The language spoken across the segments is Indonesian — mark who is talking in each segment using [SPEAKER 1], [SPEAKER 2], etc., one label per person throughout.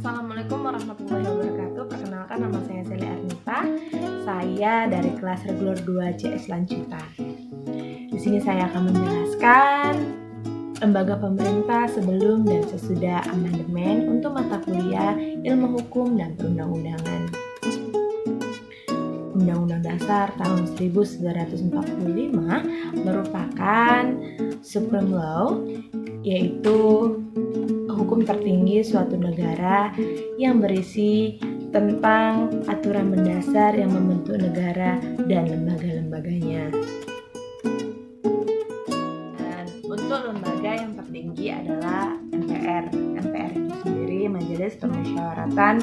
[SPEAKER 1] Assalamualaikum warahmatullahi wabarakatuh. Perkenalkan, nama saya Seli Arnita. Saya dari kelas reguler 2 CS Lanjutan. Di sini saya akan menjelaskan lembaga pemerintah sebelum dan sesudah amandemen untuk mata kuliah Ilmu Hukum dan Perundang-undangan. Undang-Undang Dasar tahun 1945 merupakan supreme law, yaitu hukum tertinggi suatu negara yang berisi tentang aturan mendasar yang membentuk negara dan lembaga-lembaganya. Dan untuk lembaga yang tertinggi adalah MPR. MPR itu sendiri Majelis Permusyawaratan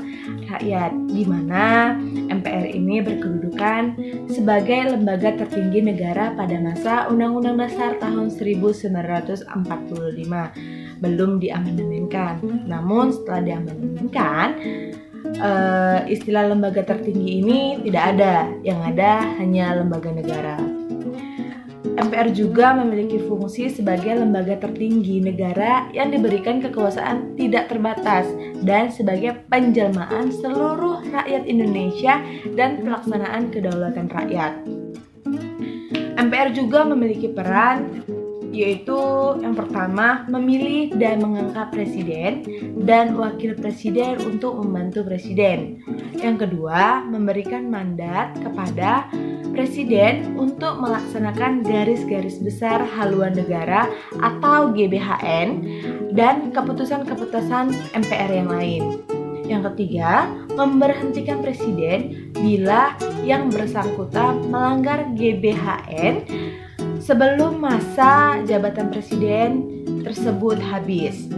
[SPEAKER 1] Rakyat, di mana MPR ini berkedudukan sebagai lembaga tertinggi negara pada masa Undang-Undang Dasar tahun 1945. Belum diamandemenkan. Namun setelah diamandemenkan, istilah lembaga tertinggi ini tidak ada. Yang ada hanya lembaga negara. MPR juga memiliki fungsi sebagai lembaga tertinggi negara yang diberikan kekuasaan tidak terbatas dan sebagai penjelmaan seluruh rakyat Indonesia dan pelaksanaan kedaulatan rakyat. MPR juga memiliki peran, yaitu yang pertama, memilih dan mengangkat presiden dan wakil presiden untuk membantu presiden. Yang kedua, memberikan mandat kepada presiden untuk melaksanakan garis-garis besar haluan negara atau GBHN dan keputusan-keputusan MPR yang lain. Yang ketiga, memberhentikan presiden bila yang bersangkutan melanggar GBHN sebelum masa jabatan presiden tersebut habis.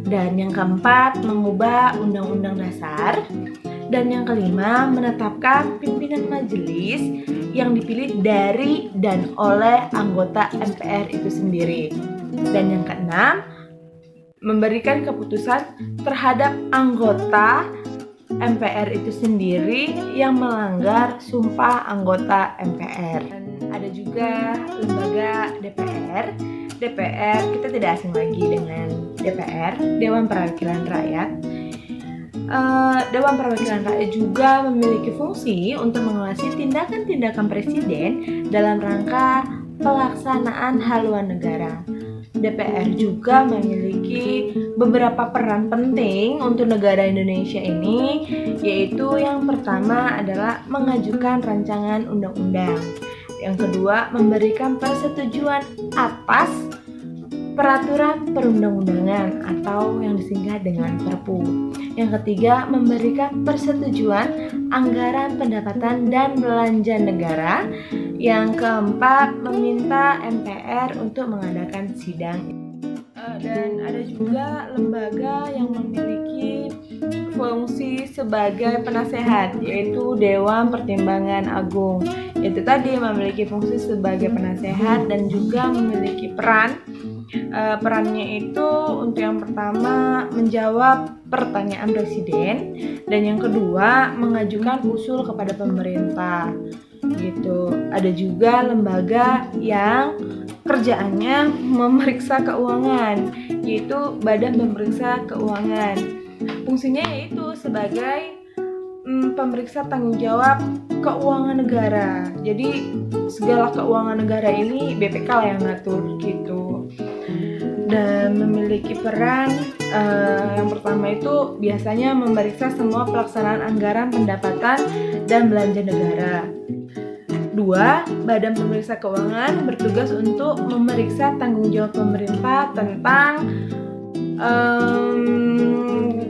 [SPEAKER 1] Dan yang keempat, mengubah Undang-Undang Dasar. Dan yang kelima, menetapkan pimpinan majelis yang dipilih dari dan oleh anggota MPR itu sendiri. Dan yang keenam, memberikan keputusan terhadap anggota MPR itu sendiri yang melanggar sumpah anggota MPR. Dan ada juga lembaga DPR. DPR, kita tidak asing lagi dengan DPR, Dewan Perwakilan Rakyat. Dewan Perwakilan Rakyat juga memiliki fungsi untuk mengawasi tindakan-tindakan presiden dalam rangka pelaksanaan haluan negara. DPR juga memiliki beberapa peran penting untuk negara Indonesia ini, yaitu yang pertama adalah mengajukan rancangan undang-undang. Yang kedua, memberikan persetujuan atas peraturan perundang-undangan atau yang disingkat dengan Perpu. Yang ketiga, memberikan persetujuan anggaran pendapatan dan belanja negara. Yang keempat, meminta MPR untuk mengadakan sidang. Dan ada juga lembaga yang memiliki fungsi sebagai penasehat, yaitu Dewan Pertimbangan Agung. Itu tadi memiliki fungsi sebagai penasehat dan juga memiliki peran. Perannya itu untuk yang pertama menjawab pertanyaan presiden, dan yang kedua mengajukan usul kepada pemerintah. Gitu. Ada juga lembaga yang kerjaannya memeriksa keuangan, yaitu Badan Pemeriksa Keuangan. Fungsinya yaitu sebagai pemeriksa tanggung jawab keuangan negara. Jadi segala keuangan negara ini BPK lah yang ngatur gitu. Dan memiliki peran yang pertama itu biasanya memeriksa semua pelaksanaan anggaran pendapatan dan belanja negara. 2. Badan Pemeriksa Keuangan bertugas untuk memeriksa tanggung jawab pemerintah tentang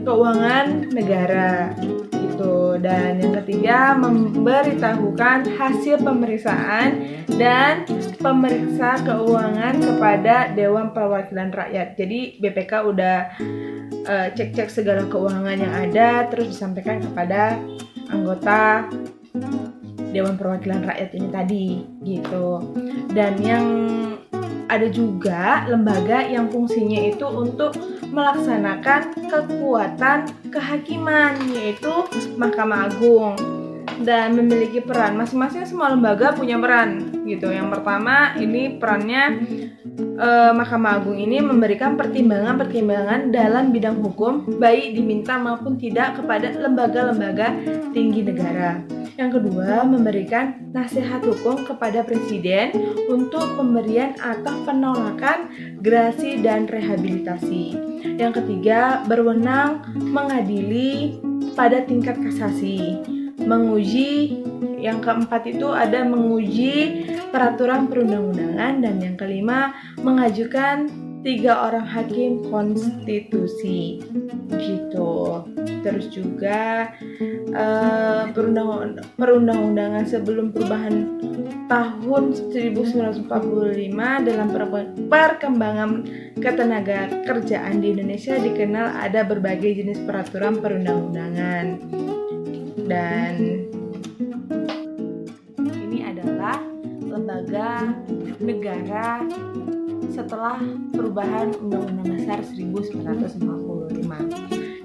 [SPEAKER 1] keuangan negara gitu. Dan yang ketiga, memberitahukan hasil pemeriksaan dan pemeriksa keuangan kepada Dewan Perwakilan Rakyat. Jadi BPK udah cek-cek segala keuangan yang ada, terus disampaikan kepada anggota Dewan Perwakilan Rakyat ini tadi gitu. Dan yang ada juga lembaga yang fungsinya itu untuk melaksanakan kekuatan kehakiman, yaitu Mahkamah Agung. dan memiliki peran. Masing-masing semua lembaga punya peran gitu. Yang pertama ini perannya Mahkamah Agung ini memberikan pertimbangan-pertimbangan dalam bidang hukum baik diminta maupun tidak kepada lembaga-lembaga tinggi negara. Yang kedua, memberikan nasihat hukum kepada presiden untuk pemberian atau penolakan gerasi dan rehabilitasi. Yang ketiga, berwenang mengadili pada tingkat kasasi, menguji. Yang keempat itu ada menguji peraturan perundang-undangan, dan yang kelima mengajukan 3 orang hakim konstitusi gitu. Terus juga perundang-undangan sebelum perubahan tahun 1945 dalam perkembangan ketenaga kerjaan di Indonesia dikenal ada berbagai jenis peraturan perundang-undangan. Dan ini adalah lembaga negara setelah perubahan Undang-Undang Dasar 1945.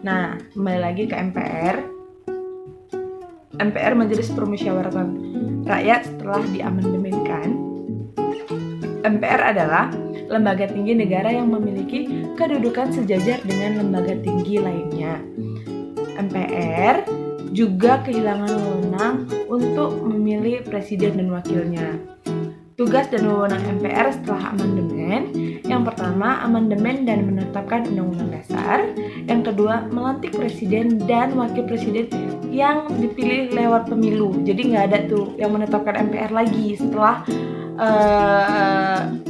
[SPEAKER 1] Nah, kembali lagi ke MPR. MPR Majelis Permusyawaratan Rakyat setelah diamandemenkan. MPR adalah lembaga tinggi negara yang memiliki kedudukan sejajar dengan lembaga tinggi lainnya. MPR juga kehilangan wewenang untuk memilih presiden dan wakilnya. Tugas dan wewenang MPR setelah amandemen: yang pertama, amandemen dan menetapkan Undang-Undang Dasar. Yang kedua, melantik presiden dan wakil presiden yang dipilih lewat pemilu. Jadi nggak ada tuh yang menetapkan MPR lagi setelah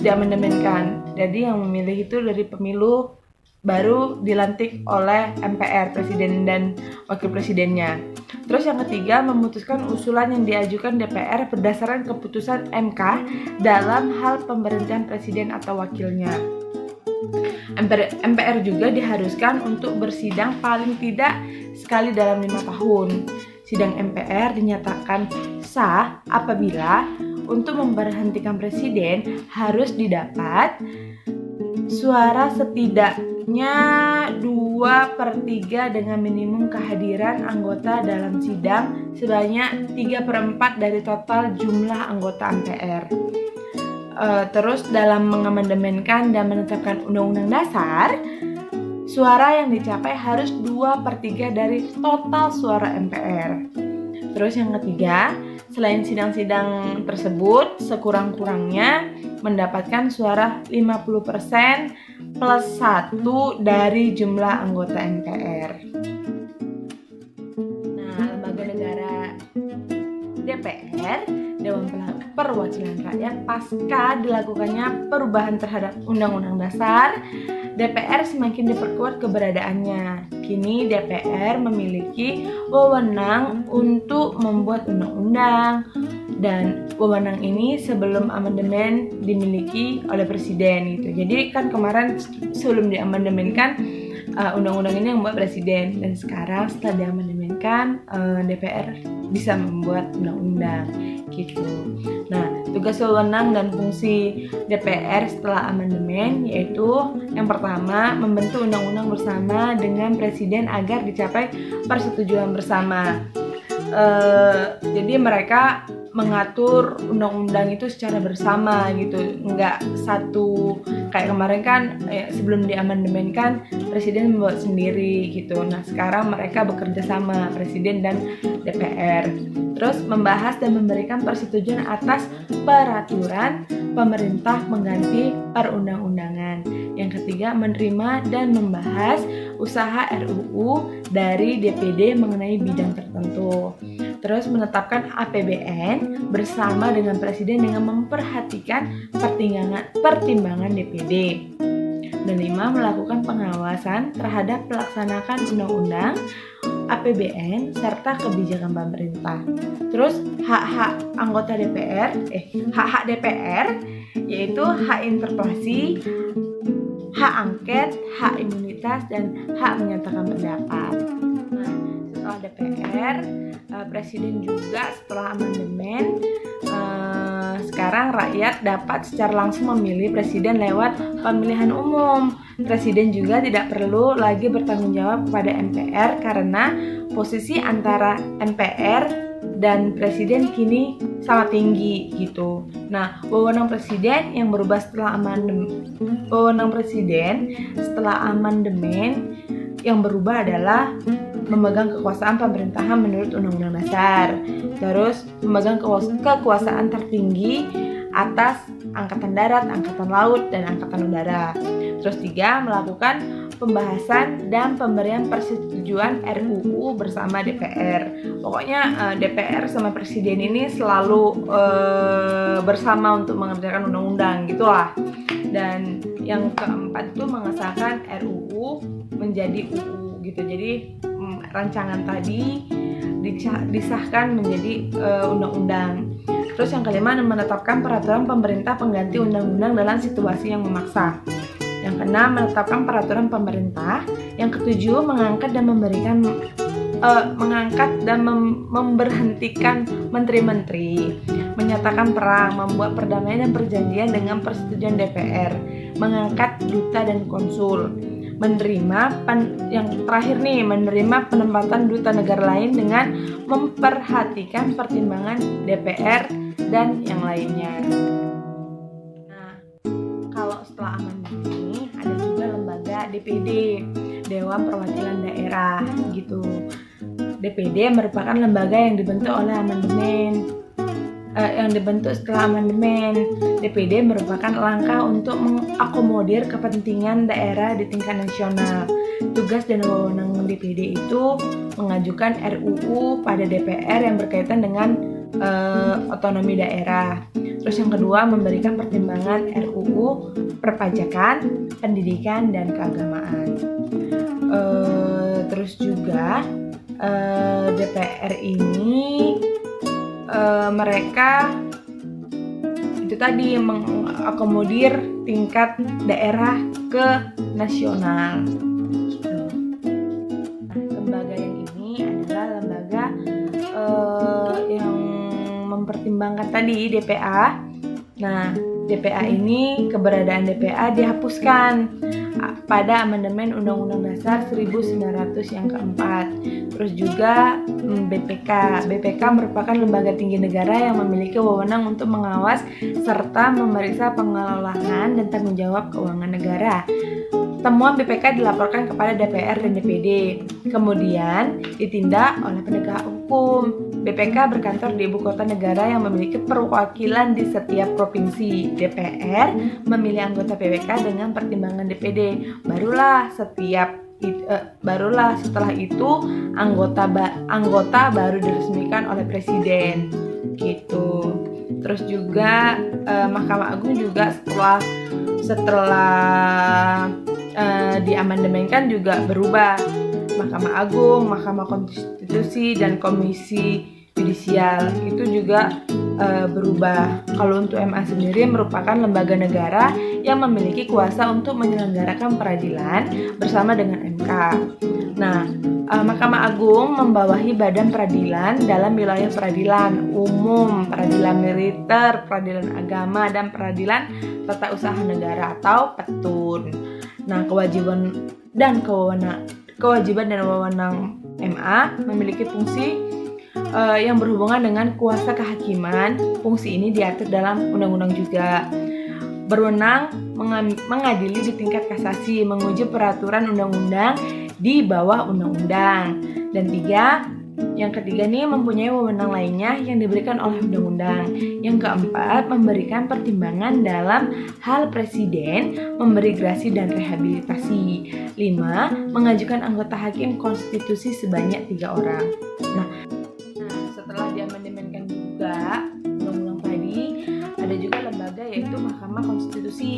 [SPEAKER 1] diamandemenkan. Jadi yang memilih itu dari pemilu, baru dilantik oleh MPR, presiden dan wakil presidennya. Terus yang ketiga, memutuskan usulan yang diajukan DPR berdasarkan keputusan MK dalam hal pemberhentian presiden atau wakilnya. MPR juga diharuskan untuk bersidang paling tidak sekali dalam 5 tahun. Sidang MPR dinyatakan sah apabila untuk memberhentikan presiden harus didapat suara setidaknya 2/3 dengan minimum kehadiran anggota dalam sidang sebanyak 3/4 dari total jumlah anggota MPR. Terus dalam mengamandemenkan dan menetapkan Undang-Undang Dasar, suara yang dicapai harus 2/3 dari total suara MPR. Terus yang ketiga, selain sidang-sidang tersebut, sekurang-kurangnya mendapatkan suara 50% plus 1 dari jumlah anggota MPR. Nah, lembaga negara DPR, Dewan Perwakilan Rakyat, pasca dilakukannya perubahan terhadap Undang-Undang Dasar, DPR semakin diperkuat keberadaannya. Kini DPR memiliki wewenang untuk membuat undang-undang, dan wewenang ini sebelum amandemen dimiliki oleh presiden gitu. Jadi kan kemarin sebelum diamandemenkan undang-undang ini yang membuat presiden, dan sekarang setelah diamandemenkan DPR bisa membuat undang-undang gitu. Nah, tugas wewenang dan fungsi DPR setelah amandemen yaitu yang pertama, membentuk undang-undang bersama dengan presiden agar dicapai persetujuan bersama. Jadi mereka mengatur undang-undang itu secara bersama gitu, nggak satu kayak kemarin kan sebelum diamandemenkan presiden membuat sendiri gitu. Nah, sekarang mereka bekerja sama, presiden dan DPR. Terus membahas dan memberikan persetujuan atas peraturan pemerintah mengganti perundang-undangan. Yang ketiga, menerima dan membahas usaha RUU dari DPD mengenai bidang tertentu. Terus menetapkan APBN bersama dengan presiden dengan memperhatikan pertimbangan DPD. Dan 5, melakukan pengawasan terhadap pelaksanaan undang-undang, APBN serta kebijakan pemerintah. Terus hak-hak anggota DPR, hak-hak DPR yaitu hak interpelasi, hak angket, hak imunitas, dan hak menyatakan pendapat. Nah, setelah DPR, presiden juga setelah amandemen, sekarang rakyat dapat secara langsung memilih presiden lewat pemilihan umum. Presiden juga tidak perlu lagi bertanggung jawab kepada MPR karena posisi antara MPR dan presiden kini sama tinggi gitu. Nah, wewenang presiden yang berubah setelah amandemen yang berubah adalah memegang kekuasaan pemerintahan menurut Undang-Undang Dasar, terus memegang kekuasaan tertinggi atas Angkatan Darat, Angkatan Laut, dan Angkatan Udara. Terus 3, melakukan pembahasan dan pemberian persetujuan RUU bersama DPR. Pokoknya DPR sama Presiden ini selalu bersama untuk mengerjakan undang-undang gitulah. Dan yang keempat itu mengesahkan RUU menjadi UU gitu. Jadi rancangan tadi disahkan menjadi undang-undang. Terus yang kelima, menetapkan peraturan pemerintah pengganti undang-undang dalam situasi yang memaksa. Yang keenam, menetapkan peraturan pemerintah. Yang ketujuh, mengangkat dan memberhentikan menteri-menteri, menyatakan perang, membuat perdamaian dan perjanjian dengan persetujuan DPR, mengangkat duta dan konsul, menerima penempatan duta negara lain dengan memperhatikan pertimbangan DPR dan yang lainnya. Nah, kalau setelah amandemen ini ada juga lembaga DPD, Dewan Perwakilan Daerah gitu. DPD merupakan lembaga yang dibentuk setelah amandemen. DPD merupakan langkah untuk mengakomodir kepentingan daerah di tingkat nasional. Tugas dan wewenang DPD itu mengajukan RUU pada DPR yang berkaitan dengan otonomi daerah. Terus yang kedua, memberikan pertimbangan RUU perpajakan, pendidikan, dan keagamaan. Terus juga DPR ini mereka itu tadi mengakomodir tingkat daerah ke nasional. Nah, lembaga yang ini adalah lembaga yang mempertimbangkan tadi DPA. Nah, DPA ini, keberadaan DPA dihapuskan pada amandemen Undang-Undang Dasar 1900 yang keempat. Terus juga BPK merupakan lembaga tinggi negara yang memiliki wewenang untuk mengawas serta memeriksa pengelolaan dan tanggung jawab keuangan negara. Temuan BPK dilaporkan kepada DPR dan DPD, kemudian ditindak oleh penegak hukum. BPK berkantor di ibu kota negara yang memiliki perwakilan di setiap provinsi. DPR memilih anggota BPK dengan pertimbangan DPD. Barulah setelah itu anggota baru diresmikan oleh presiden. Gitu. Terus juga Mahkamah Agung juga setelah diamandemenkan juga berubah. Mahkamah Agung, Mahkamah Konstitusi, dan Komisi Yudisial itu juga berubah. Kalau untuk MA sendiri merupakan lembaga negara yang memiliki kuasa untuk menyelenggarakan peradilan bersama dengan MK. Nah, Mahkamah Agung membawahi badan peradilan dalam wilayah peradilan umum, peradilan militer, peradilan agama, dan peradilan tata usaha negara atau PETUN. Nah, kewajiban dan wewenang MA memiliki fungsi yang berhubungan dengan kuasa kehakiman. Fungsi ini diatur dalam undang-undang juga. Berwenang mengadili di tingkat kasasi, menguji peraturan undang-undang di bawah undang-undang. Dan yang ketiga nih, mempunyai wewenang lainnya yang diberikan oleh undang-undang. Yang keempat, memberikan pertimbangan dalam hal presiden, memberi grasi dan rehabilitasi. 5, mengajukan anggota hakim konstitusi sebanyak 3 orang. Nah, setelah diamandemenkan juga undang-undang tadi, ada juga lembaga yaitu Mahkamah Konstitusi.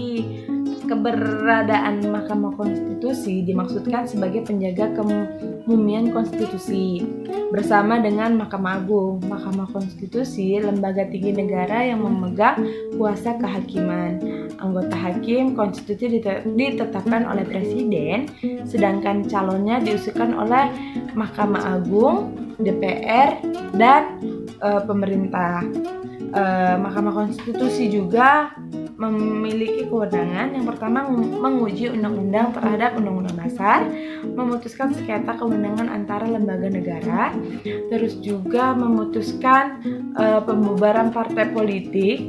[SPEAKER 1] Keberadaan Mahkamah Konstitusi dimaksudkan sebagai penjaga kemumian konstitusi bersama dengan Mahkamah Agung. Mahkamah Konstitusi lembaga tinggi negara yang memegang kuasa kehakiman. Anggota hakim konstitusi ditetapkan oleh presiden, sedangkan calonnya diusulkan oleh Mahkamah Agung, DPR, dan pemerintah. Mahkamah Konstitusi juga memiliki kewenangan yang pertama menguji undang-undang terhadap undang-undang dasar, memutuskan sengketa kewenangan antara lembaga negara, terus juga memutuskan pembubaran partai politik,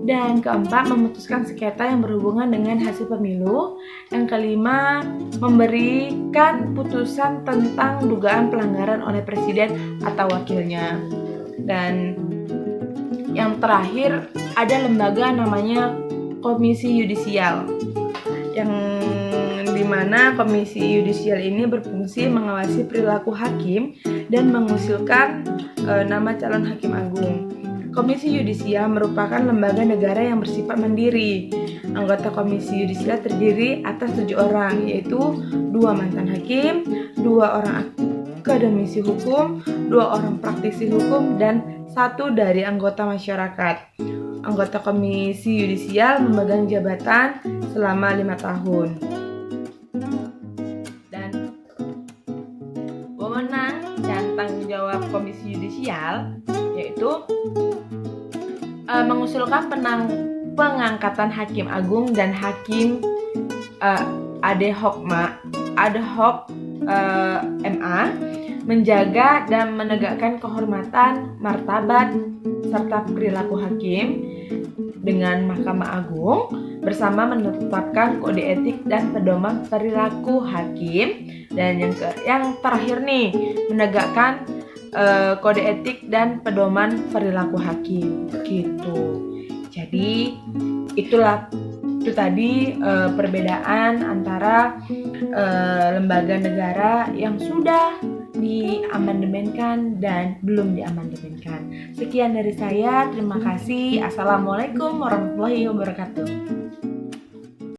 [SPEAKER 1] dan keempat memutuskan sengketa yang berhubungan dengan hasil pemilu. Yang kelima memberikan putusan tentang dugaan pelanggaran oleh presiden atau wakilnya. Dan yang terakhir ada lembaga namanya Komisi Yudisial, yang dimana Komisi Yudisial ini berfungsi mengawasi perilaku hakim dan mengusulkan nama calon hakim agung. Komisi Yudisial merupakan lembaga negara yang bersifat mandiri. Anggota Komisi Yudisial terdiri atas 7 orang, yaitu 2 mantan hakim, 2 orang akademisi hukum, 2 orang praktisi hukum, dan 1 dari anggota masyarakat. Anggota Komisi Yudisial memegang jabatan selama 5 tahun. Dan wewenang dan tanggung jawab Komisi Yudisial yaitu mengusulkan pengangkatan hakim agung dan hakim ad hoc MA, menjaga dan menegakkan kehormatan, martabat, serta perilaku hakim dengan Mahkamah Agung, bersama menetapkan kode etik dan pedoman perilaku hakim. Dan yang terakhir nih, menegakkan kode etik dan pedoman perilaku hakim gitu. Jadi itu tadi perbedaan antara lembaga negara yang sudah diamandemenkan dan belum diamandemenkan. Sekian dari saya, terima kasih. Assalamualaikum warahmatullahi wabarakatuh.